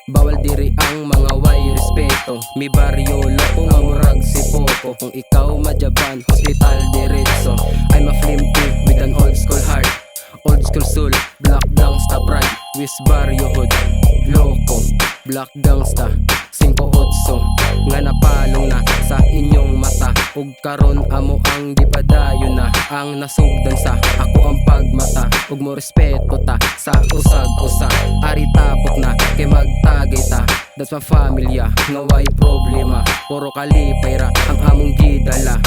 Bawal diri ang mga way respeto. Mi baryo loko nga murag si Popo. Kung ikaw madyaban, hospital diretso. I'm a flim tip with an old school heart. Old school soul, black gangsta pride. Wis baryo hood, loko, black gangsta 5-8 nga napalong na sa inyong mata. Ug karon amo ang gipadayon na ang nasugdan sa ako ang pagmata. Ug mo respeto ta sa usag-usag. Ari tapok na kay magtagay ta. That's my familia, nga way problema. Puro kalipay ra ang among gidala.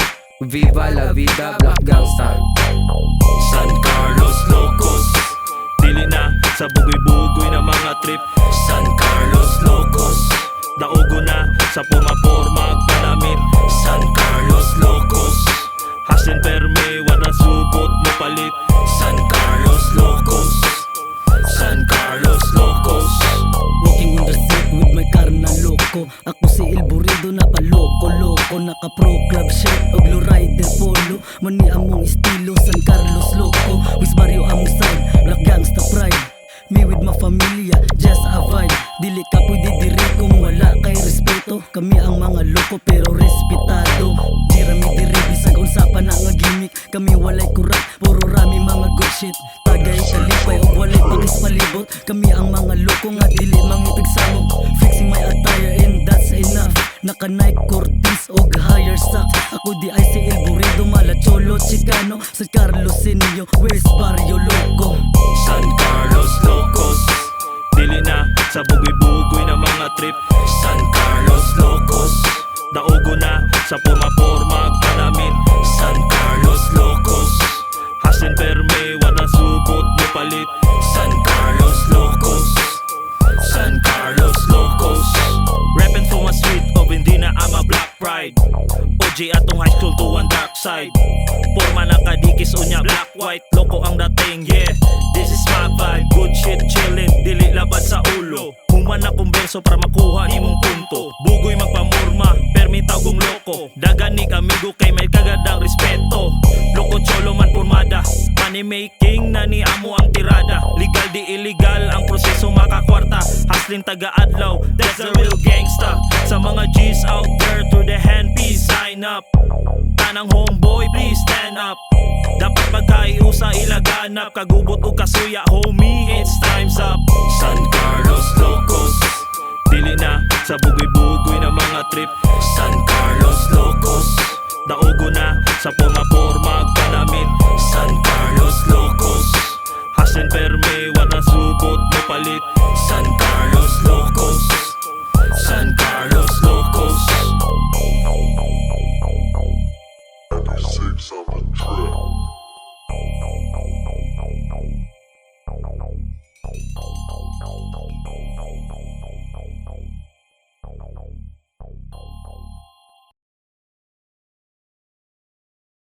Viva la vida, black gangsta. San Carlos Locos, dili na sa bugoy-bugoy na mga trip. San Carlos Locos, daugo na sa pumapor magpanamit. San Carlos Locos, hasin perme wala subot mo palit. San Carlos Locos, San Carlos Locos. Walking on the street with my car na loko. Ako si El Burrido na paloko-loko. Naka pro club shirt og lowrider polo. Mani among estilo San Carlos Loco. Wis baryo among side, black gangsta pride. Me with my familia, just a vibe. Dili ka pwede diri kung wala kay respeto. Kami ang mga loko pero respetado. Dirami diri bisag unsa pa na nga gimmick. Kami walay kurak, puro rami mga good shit. Tagay kalipay o walay pagis palibot. Kami ang mga loko nga dili mangitig samok. Fixing my attire and that's enough. Naka Nike Cortez og higher socks. Ako di ay si El Burrido, mala cholo chicano. San Carlos Senyo, West Barrio Loco. San Carlos Locos, dili na sa bugoy-bugoy na mga trip. San Carlos Locos, daugo na sa pumapor magpanamit. San Carlos Locos, hasin perme wala subot mo palit. San Carlos Locos, San Carlos Locos. Rapping from a street of hindi na ama black pride. OJ atong high school to one dark side. Porma na kadikis unya black white. Loko ang dating, yeah. This is my vibe, good shit chillin', dili labad sa ulo. Human na kong berso para makuha ni mong punto. Bugoy magpamurma, permi tawgong loko. Dagan ni kamigo kay may kagadang respeto. Loko cholo man pormada, money making na ni amo ang tirada. Legal di illegal ang proseso makakwarta. Hustling taga-adlaw, that's the real gangsta. Sa mga G's out there, to the hand, please sign up. Tanang homeboy, please stand up. Dapat pagkaiusa ilaganap. Kagubot o kasuya, homie, it's time's up. San Carlos Locos, dili na sa bugoy-bugoy na mga trip. San Carlos Locos, daugo na sa pumapor magpanamit. San Carlos Locos, hasin perme wala subot mo palit. San